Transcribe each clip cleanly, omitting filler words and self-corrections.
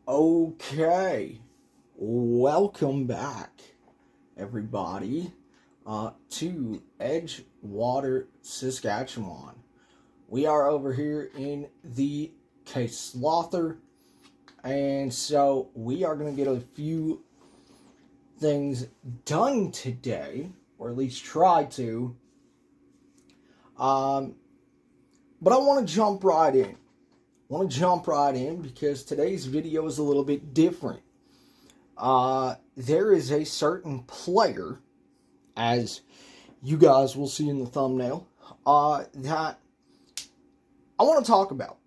Okay, welcome back, everybody, to Edgewater, Saskatchewan. We are over here in the Case Slaughter, and so we are going to get a few things done today, or at least try to. But I want to jump right in. Because today's video is a little bit different. There is a certain player, as you guys will see in the thumbnail, that I want to talk about.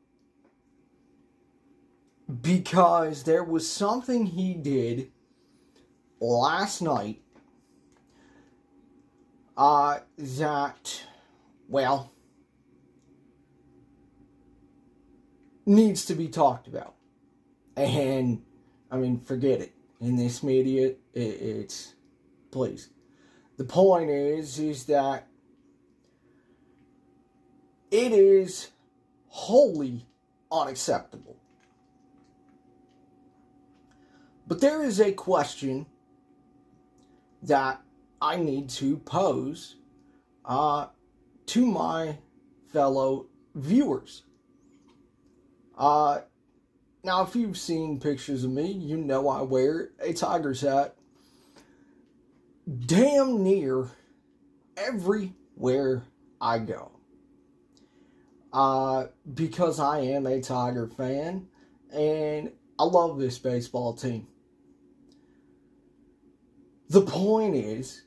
Because there was something he did last night that, well, needs to be talked about. And, I mean, forget it. In this media, it's, please. The point is that it is wholly unacceptable. But there is a question that I need to pose to my fellow viewers. Now, if you've seen pictures of me, you know I wear a Tigers hat damn near everywhere I go. Because I am a Tiger fan, and I love this baseball team. The point is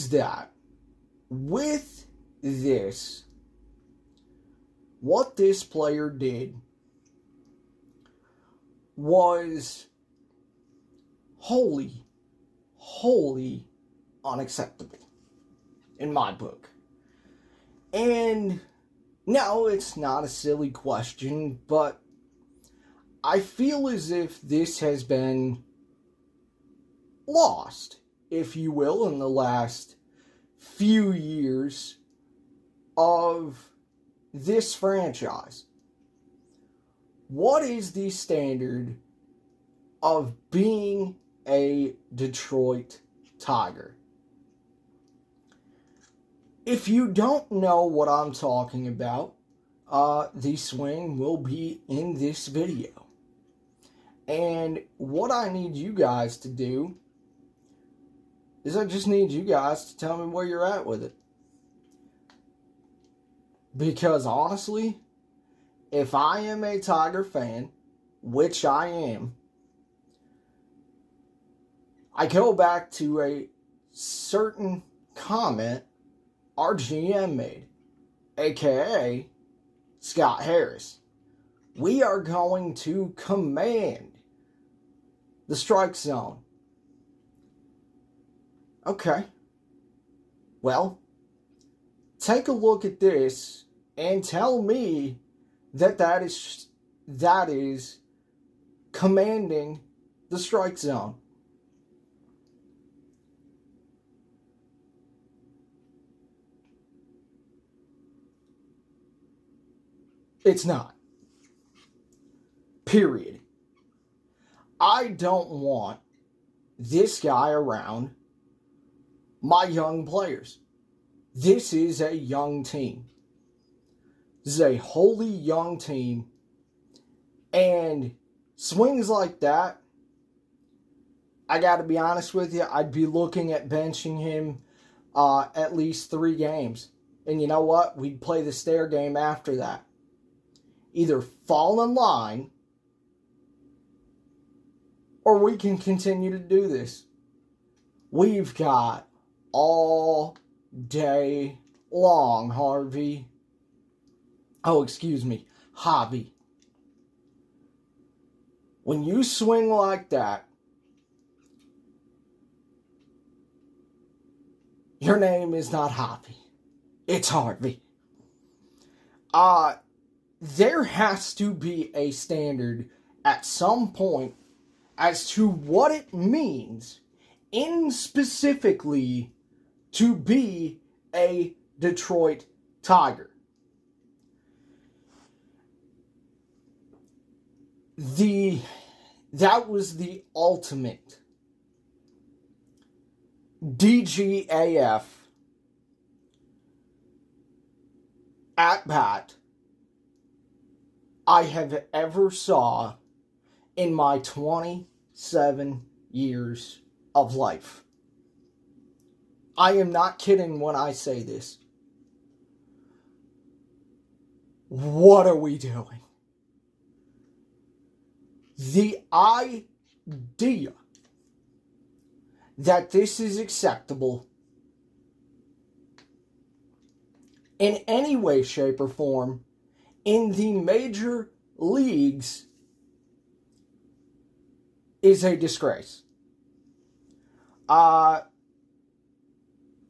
that with this, what this player did was wholly unacceptable in my book. And no, it's not a silly question, but I feel as if this has been lost, if you will, in the last few years of this franchise. What is the standard of being a Detroit Tiger? If you don't know what I'm talking about, the swing will be in this video. And what I need you guys to do is I just need you guys to tell me where you're at with it. Because honestly, if I am a Tiger fan, which I am, I go back to a certain comment our GM made, aka Scott Harris. We are going to command the strike zone. Okay. Well, take a look at this and tell me that is commanding the strike zone. It's not. Period. I don't want this guy around my young players. This is a young team. This is a wholly young team. And swings like that, I got to be honest with you, I'd be looking at benching him at least 3 games. And you know what? We'd play the stair game after that. Either fall in line, or we can continue to do this. We've got all day long, Harvey. Oh, excuse me, Javy. When you swing like that, your name is not Javy. It's Harvey. There has to be a standard at some point as to what it means in specifically to be a Detroit Tiger. that was the ultimate DGAF at bat I have ever saw in my 27 years of life. I am not kidding when I say this. What are we doing? The idea that this is acceptable in any way, shape, or form in the major leagues is a disgrace.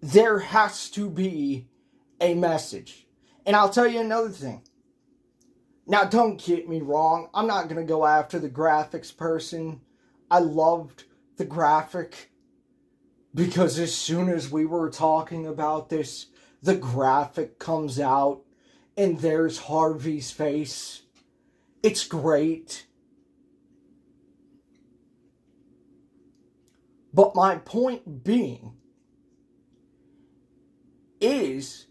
There has to be a message. And I'll tell you another thing. Now, don't get me wrong. I'm not going to go after the graphics person. I loved the graphic because as soon as we were talking about this, the graphic comes out and there's Harvey's face. It's great. But my point being is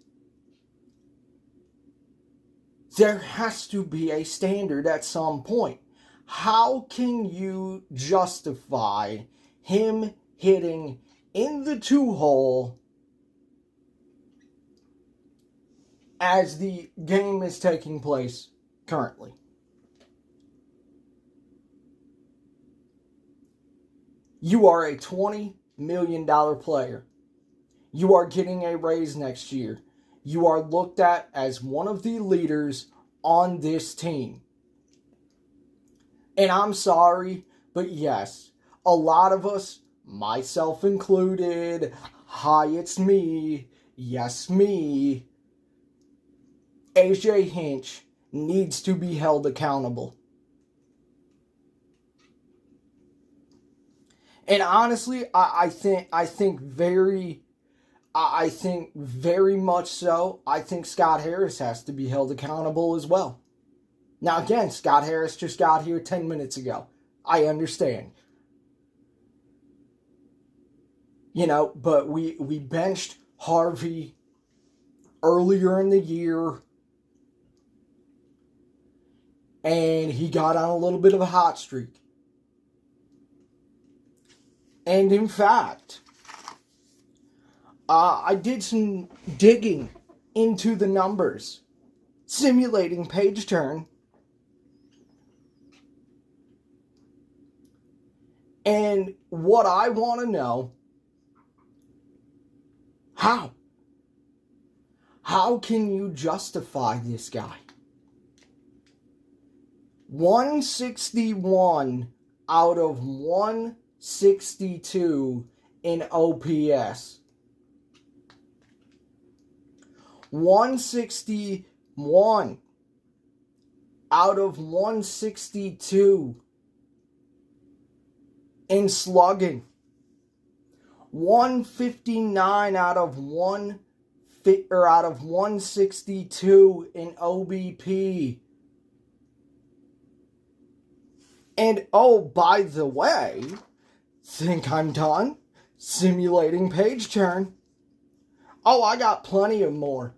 there has to be a standard at some point. How can you justify him hitting in the 2-hole as the game is taking place currently? You are a $20 million player. You are getting a raise next year. You are looked at as one of the leaders on this team. And I'm sorry, but yes, a lot of us, myself included, hi, it's me, yes, me, AJ Hinch needs to be held accountable. And honestly, I think very much so. I think Scott Harris has to be held accountable as well. Now again, Scott Harris just got here 10 minutes ago. I understand. But we benched Harvey earlier in the year. And he got on a little bit of a hot streak. And in fact, I did some digging into the numbers, simulating page turn, and what I want to know, how can you justify this guy? 161 out of 162 in OPS. 161 out of 162 in slugging. 159 out of 162 in OBP. And oh, by the way, think I'm done simulating page turn? Oh, I got plenty of more.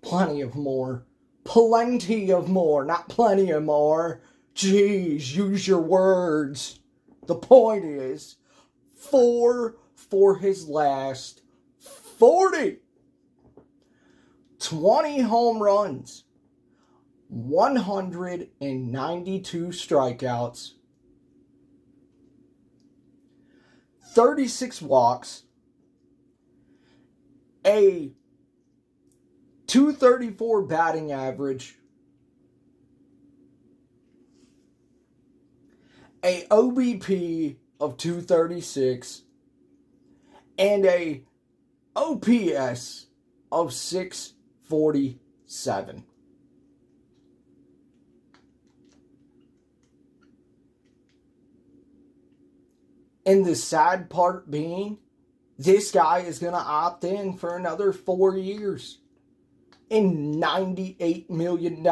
Plenty of more. Plenty of more, not plenty of more. Jeez, use your words. The point is, 4 for his last 40. 20 home runs. 192 strikeouts. 36 walks. A .234 batting average, a OBP of .236, and a OPS of .647. And the sad part being, this guy is going to opt in for another 4 years and $98 million.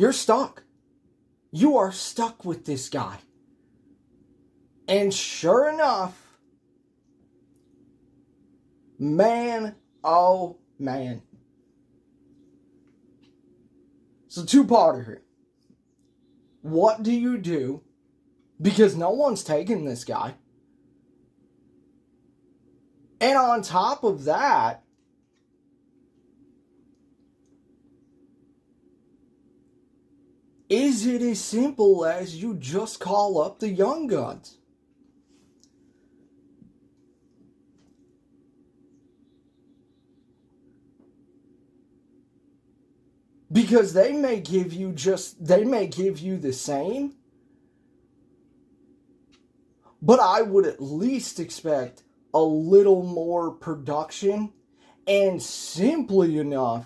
you're stuck. You are stuck with this guy. And sure enough, man, oh man. So two-parter here. What do you do? Because no one's taking this guy. And on top of that, is it as simple as you just call up the young guns? Because they may give you the same, but I would at least expect a little more production, and simply enough,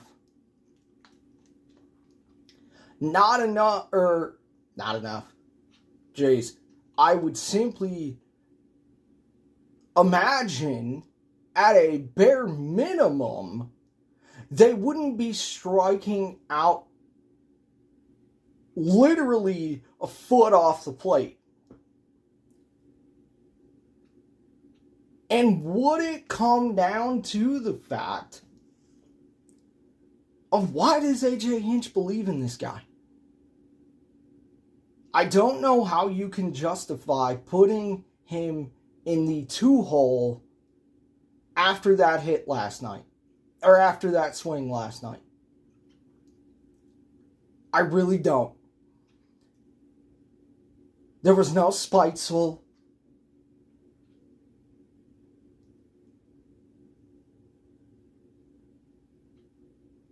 not enough, jeez, I would simply imagine at a bare minimum, they wouldn't be striking out literally a foot off the plate. And would it come down to the fact of why does AJ Hinch believe in this guy? I don't know how you can justify putting him in the 2-hole after that hit last night. Or after that swing last night. I really don't. There was no spiteful.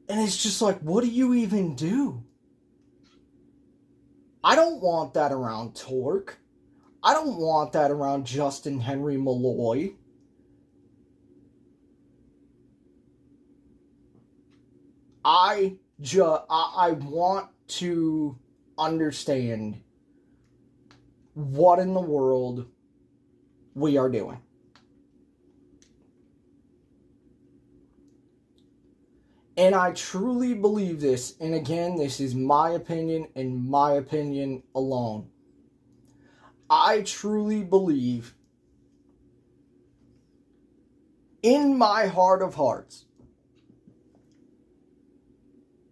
And it's just like, what do you even do? I don't want that around Torque. I don't want that around Justin Henry Malloy. I want to understand what in the world we are doing. And I truly believe this, and again, this is my opinion and my opinion alone. I truly believe in my heart of hearts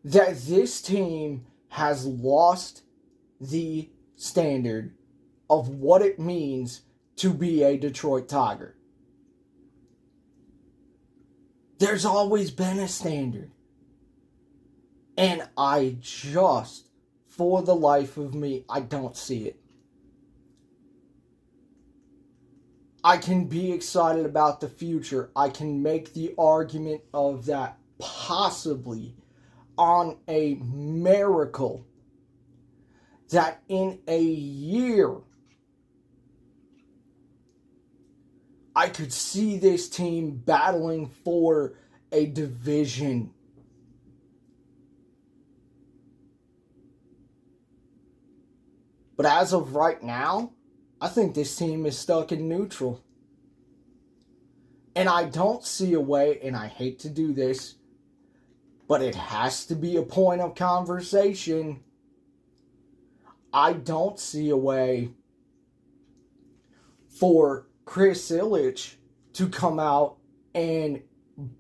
that this team has lost the standard of what it means to be a Detroit Tiger. There's always been a standard. And I just, for the life of me, I don't see it. I can be excited about the future. I can make the argument of that possibly on a miracle that in a year I could see this team battling for a division. But as of right now, I think this team is stuck in neutral. And I don't see a way, and I hate to do this, but it has to be a point of conversation. I don't see a way for Chris Ilitch to come out and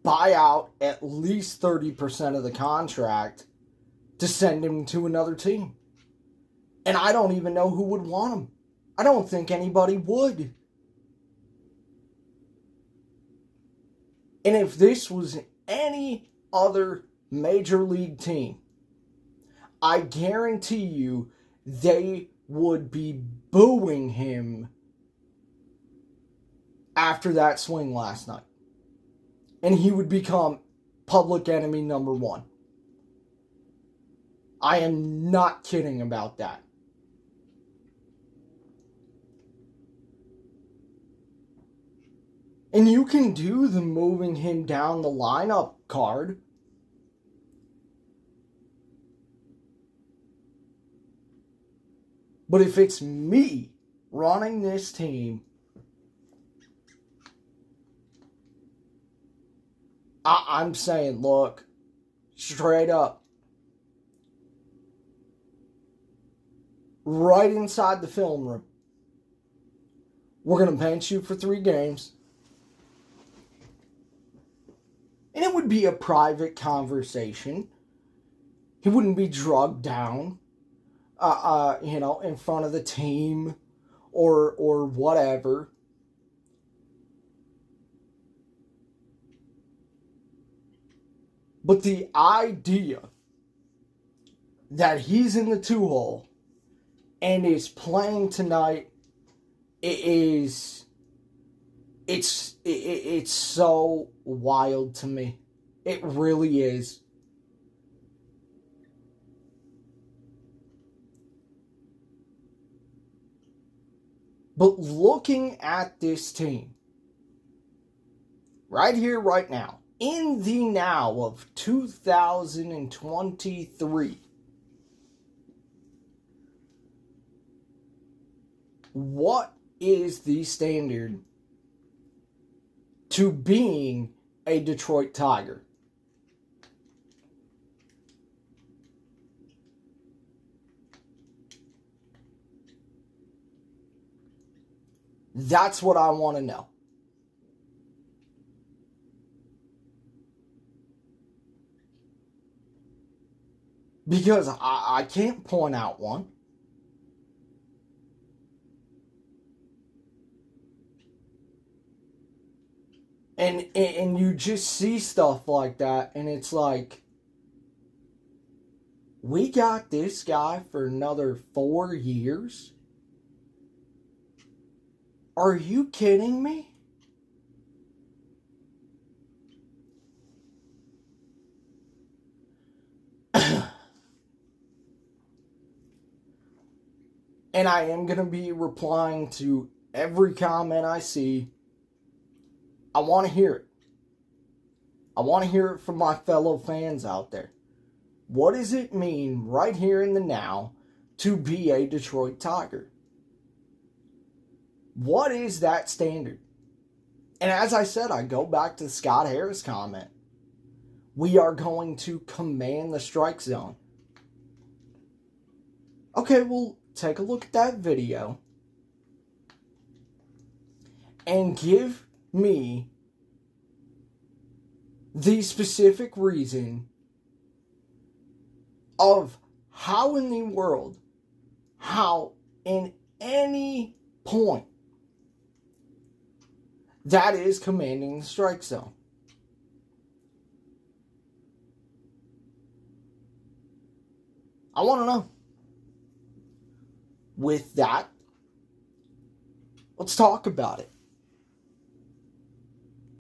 buy out at least 30% of the contract to send him to another team. And I don't even know who would want him. I don't think anybody would. And if this was any other major league team, I guarantee you they would be booing him after that swing last night. And he would become public enemy number one. I am not kidding about that. And you can do the moving him down the lineup card. But if it's me running this team, I'm saying, look, straight up, right inside the film room. We're going to bench you for 3 games. And it would be a private conversation. He wouldn't be drugged down, in front of the team or whatever. But the idea that he's in the 2-hole and is playing tonight it's so wild to me. It really is. But looking at this team, right here, right now, in the now of 2023, what is the standard to being a Detroit Tiger? That's what I want to know. Because I can't point out one. And you just see stuff like that, and it's like, we got this guy for another 4 years? Are you kidding me? And I am going to be replying to every comment I see. I want to hear it. I want to hear it from my fellow fans out there. What does it mean right here in the now to be a Detroit Tiger? What is that standard? And as I said, I go back to the Scott Harris comment. We are going to command the strike zone. Okay, well, take a look at that video and give me the specific reason of how in the world, how in any point that is commanding the strike zone. I want to know. With that, let's talk about it.